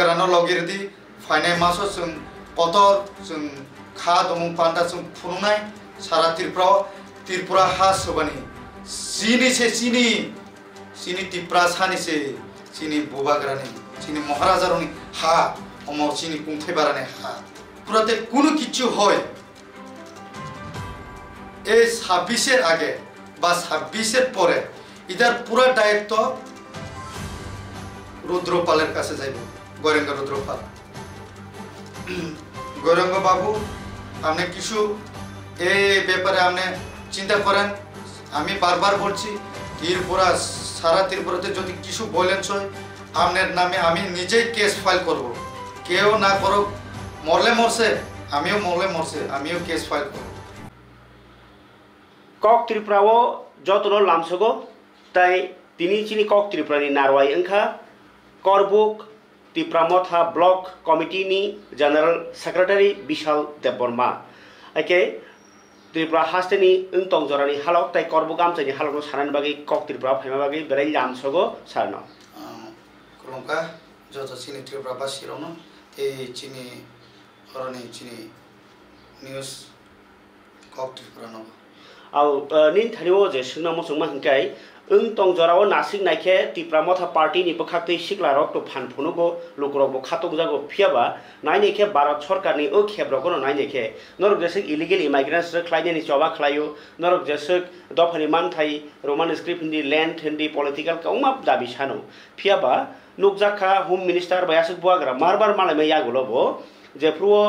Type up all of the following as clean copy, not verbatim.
रानो लगिरदी फाइनाय मासो जों कतर जों खा दमु पान्दा जों फुरुंनाय सारा त्रिपुरा हा सोबानि सिनि से सिनि त्रिपुरा सानि से सिनि बुबाग्रानि सिनि महाराजारनि हा अमर सिनि कुंथाय बारानि हा पुराते कुनु किच्छु হয় এই 26 আগে বা 26 পরে इधर पूरा दायित्व रुद्रपालेर काছে যাইব গৌরাঙ্গ রুদ্রপাল গৌরাঙ্গ বাবু আপনি কিছু এই ব্যাপারে আপনি চিন্তা করেন আমি বারবার বলছি ত্রিপুরা সারা ত্রিপুরাতে যদি কিছু বলেন ছয় আপনার নামে আমি নিজেই কেস ফাইল করব কেউ না করো মরলে মরছে আমিও মরলে মরছে আমিও কেস ফাইল করব কক ত্রিপুরাও যতন লামসগো তাই তিনি চিনি কক ত্রিপুরাनि नारवाई ओंखा करबुक त्रिपुरा मथा ब्लक कमिटिनि जनरल सेक्रेटारि विशाल देबबर्मा आके त्रिपुरा हास्टेनि ओंतंग जरानि हालक ताई करबुक आमचानि हालक सानानि बागै কক त्रिपुरा फाइमा बागै बेराय लामसगो सारनो खुलुमखा जत चिनि त्रिपुरा बासिरावनो ए चिनि हरनि चिनि न्यूज কক त्रिपुरा नो आउ निन थानिओ जे सुना मसुमा हंकाय ओंतंग जराव नासिक नायखे त्रिपुरा मथा पार्टी नि बखाक्तै सिक्लारक तो फानफुनुगो लुकरगो खातक जागो फियाबा नायनेखे भारत सरकारनि ओ खेब्रगो नायनेखे नरक जसक इलिगेल इमाइग्रेंट्स खलायनि चबा खलायो नरक जसक दफानि मानथाय Roman script Hindi land Hindi political कौमा दाबि सानो फियाबा नुकजाखा होम मिनिस्टर बायासक बुआग्रा मारबार मालाय यागुलबो जेफ्रुओ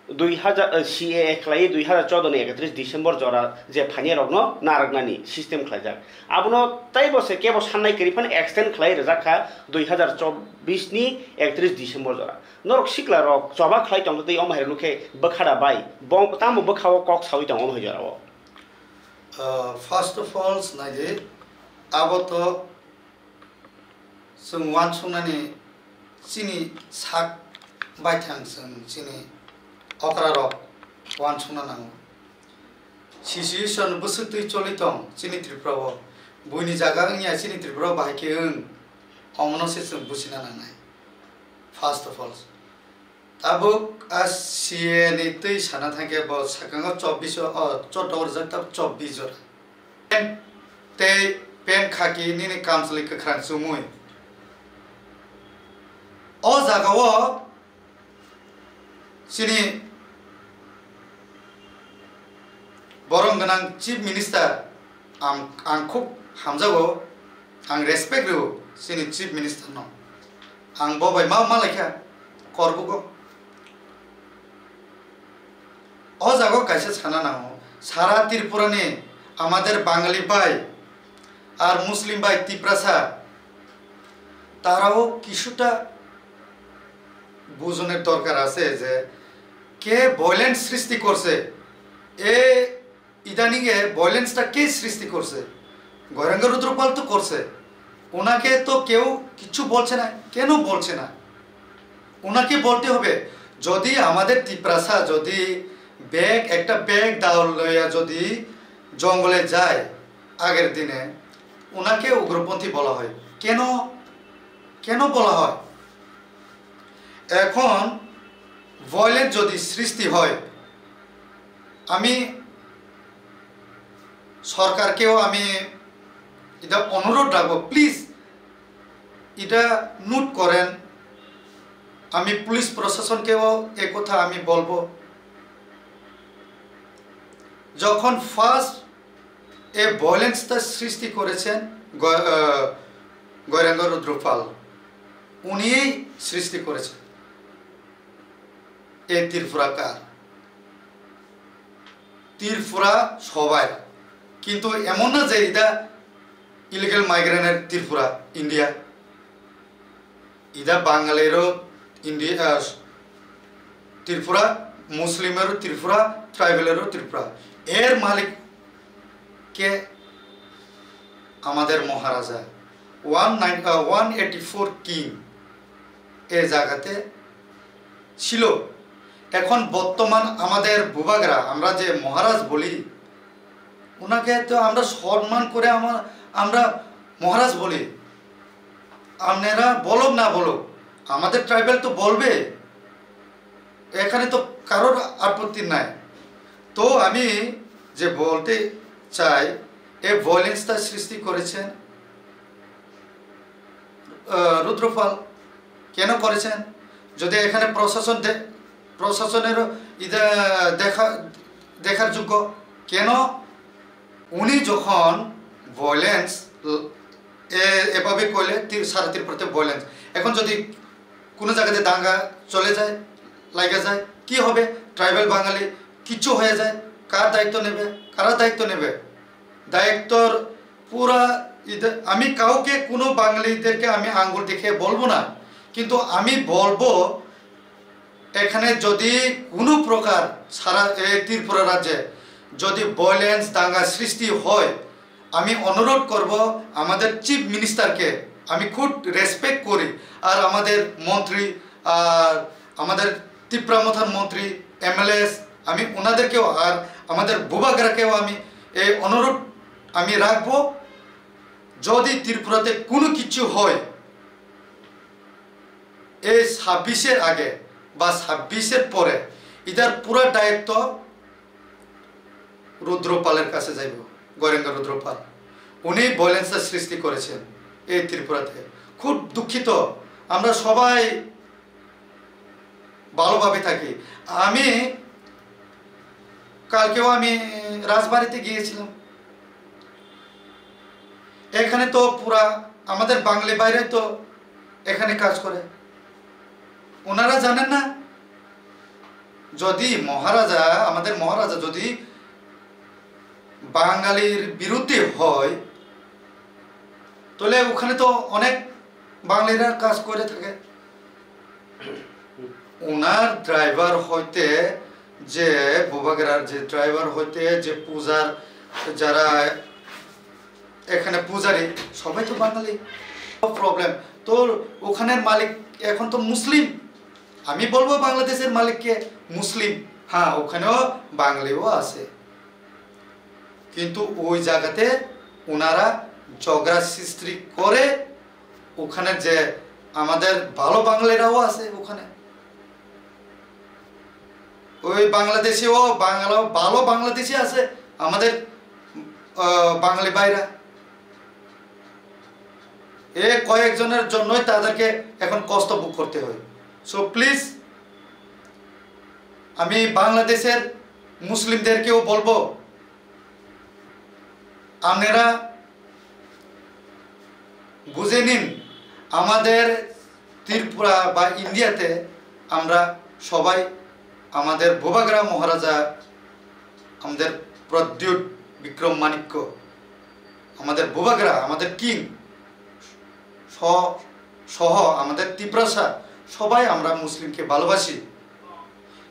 2000 CA खलाय 2014 नि 31 डिसेम्बर जरा जे फानि रगनो नारगनानि सिस्टेम खलायजाक आबनो ताइबसे केबो साननाय करिफान एक्सटेंड खलाय रजाखा 2024 नि 31 डिसेम्बर जरा नरक सिक्ला रक जबा खलाय तंग दै अमहाय लुखे बखाडा बाय बम तामो बखाव कक सावि तंग अमहाय जराव फर्स्ट ऑफ ऑल नाजे आबतो जों वान संनानि सिनि साक बायथां जों सिनि अक्रारो वान संना नांगौ सिचुएशन बोसोरतै चलितं चिनि त्रिपुराव बुइनि जागा इया चिनि त्रिपुराव बाहायके ओं अमनसे जों बुसिना नांनाय फर्स्ट ऑफ ऑल ताबो आसिए नि तै साना थांके ब साकांगा 24 14 जता 24 जरा ते पेन खाकी नि कामसलि खख्रान सुमुय ओ जागाव सिनि बरंगनां चीफ मिनिस्टर आं खूब हामजागो आं रेसपेक्ट हो सिनि चीफ मिनिस्टर नो आं बबाय मा लायखा करबुगो ओ जागो कायसे साना नांगौ सारा त्रिपुरानि आमादेर बांगाली भाई और मुस्लिम भाई त्रिपुरासा ताराও কিছুটা বুঝনের দরকার আছে যে কে ভায়োলেন্স সৃষ্টি করছে এ ইদানিং এ ভায়োলেন্সটা কে সৃষ্টি করছে গৌরাঙ্গ রুদ্রপাল তো করছে ওনাকে তো কেউ কিছু বলছে না কেন বলছে না ওনাকে বলতে হবে যদি আমাদের ত্রিপুরাসা যদি ব্যাগ একটা ব্যাগ দাও লইয়া যদি জঙ্গলে যায় আগের দিনে ওনাকে উগ্রপন্থী বলা হয় কেন কেন বলা হয় এখন ভায়োলেন্স যদি সৃষ্টি হয় আমি সরকারকেও আমি এটা অনুরোধ রাখবো প্লিজ এটা নোট করেন আমি পুলিশ প্রশাসনকেও এই কথা আমি বলবো যখন ফার্স্ট এ ভায়োলেন্সটা সৃষ্টি করেছেন গৌরাঙ্গ রুদ্রপাল উনিই সৃষ্টি করেছেন এই ত্রিপুরা সবাই কিন্তু এমন না যে এটা ইলিগাল মাইগ্রেন্টের ত্রিপুরা ইন্ডিয়া এটা বাঙালিরও ইন্ডিয়া ত্রিপুরা মুসলিমেরও ত্রিপুরা ট্রাইবেলেরও ত্রিপুরা এর মালিক কে আমাদের মহারাজা 184 কিং এই জায়গাতে ছিল এখন বর্তমান আমাদের বুবাগরা আমরা যে মহারাজ বলি ওনাকে তো আমরা সম্মান করে আমরা মহারাজ বলি আপনারা বলো না বলো আমাদের ট্রাইবেল তো বলবে, এখানে তো কারোর আপত্তি নাই। তো আমি যে বলতে চাই, এই ভায়োলেন্সটা সৃষ্টি করেছেন রুদ্রপাল। কেন করেছেন? যদি এখানে প্রশাসনেরও দেখার যোগ্য, কেন উনি যখন ভায়োলেন্স এভাবে করলে সারা ত্রিপুরাতে ভায়োলেন্স, এখন যদি কোনো জায়গাতে দাঙ্গা চলে যায়, লাগা যায়, কি হবে? ট্রাইবাল বাঙালি কিচ্ছু হয়ে যায়, কার দায়িত্ব নেবে? কারা দায়িত্ব নেবে? দায়িত্বর পুরা আমি কাউকে, কোনো বাঙালিদেরকে আমি আঙ্গুল দেখে বলবো না, কিন্তু আমি বলবো এখানে যদি কোনো প্রকার সারা ত্রিপুরা রাজ্যে যদি ভায়োলেন্স দাঙ্গা সৃষ্টি হয়, আমি অনুরোধ করব আমাদের চিফ মিনিস্টারকে, আমি খুব রেসপেক্ট করি, আর আমাদের মন্ত্রী, আর আমাদের ত্রিপুরামথার মন্ত্রী, এমএলএস, আমি ওনাদেরকেও আর আমাদের বুবাগরাকেও আমি এই অনুরোধ আমি রাখবো, যদি ত্রিপুরাতে কোনো কিছু হয় এই 26-এর আগে বা 26-এর পরে, এটার পুরো দায়িত্ব রুদ্রপালের কাছে যাইব, গৌরাঙ্গ রুদ্রপাল। উনি ভায়োলেন্সের সৃষ্টি করেছেন এই ত্রিপুরাতে। খুব দুঃখিত, আমরা সবাই ভালোভাবে থাকি। আমি কালকেও আমি রাজবাড়িতে গিয়েছিলাম, এখানে তো পুরা আমাদের বাঙালি বাইরে তো এখানে কাজ করে, ওনারা জানেন না? যদি মহারাজা, আমাদের মহারাজা যদি বাঙালির বিরুদ্ধে হয়, তাহলে ওখানে তো অনেক বাঙালিরা কাজ করে থাকে। ওনার ড্রাইভার হইতে, যে বুবাগেরার যে ড্রাইভার হইতে, যে পূজার যারা এখানে পূজারি, সবাই তো বাঙালি। প্রবলেম তো ওখানের মালিক এখন তো মুসলিম। আমি বলবো বাংলাদেশের মালিককে মুসলিম, হ্যাঁ ওখানেও বাঙালিও আছে, কিন্তু ওই জায়গাতে ওনারা ঝগড়া সৃষ্টি করে। ওখানে যে আমাদের ভালো বাঙালিরাও আছে, ওখানে ওই বাংলাদেশেও ভালো বাংলাদেশি আছে, আমাদের বাঙালি ভাইরা। কয়েকজনের জন্যই তাদেরকে এখন কষ্ট ভোগ করতে হয়। সো প্লিজ, আমি বাংলাদেশের মুসলিমদেরকেও বলবো, আপনারা বুঝে নিন, আমাদের ত্রিপুরা বা ইন্ডিয়াতে আমরা সবাই, আমাদের বুবাগরা মহারাজা, আমাদের প্রদ্যুৎ বিক্রম মাণিক্য, আমাদের বুবাগরা, আমাদের কিং সহ আমাদের ত্রিপুরা, সবাই আমরা মুসলিমকে ভালোবাসি,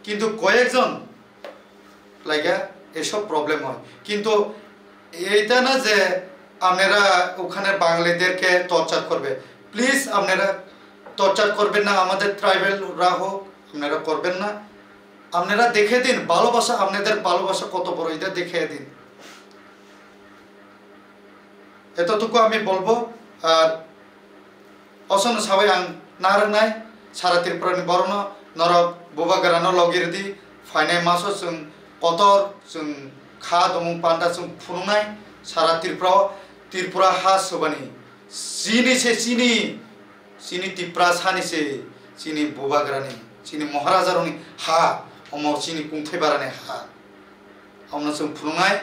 কিন্তু কয়েকজন লাগা এসব প্রবলেম হয়। কিন্তু এইটা না যে আপনারা ওখানে বাঙালিদেরকে টর্চার করবে, প্লিজ আপনারা টর্চার করবেন না, আমাদের ট্রাইবেলরা হোক, আপনারা করবেন না। আপনারা দেখে দিন ভালোবাসা, আপনাদের ভালোবাসা কত বড়, এটা দেখে দিন। এতটুকু আমি বলবো। আর অসন সবাই আं नारनाय सारा त्रिपुरानि बरन नर बुबागरानो लगिरदि फाइनाय मासो जों कतर जों खा दङ पान्दा जों फुरुंनाय सारा त्रिपुरा हा सोबानि सिनि से सिनि त्रिपुरा सानि से सिनि बुबागरानि सिनि महाराजारनि हा अमर सिनि कुंथाय बारानि हा अमन जों फुरुंनाय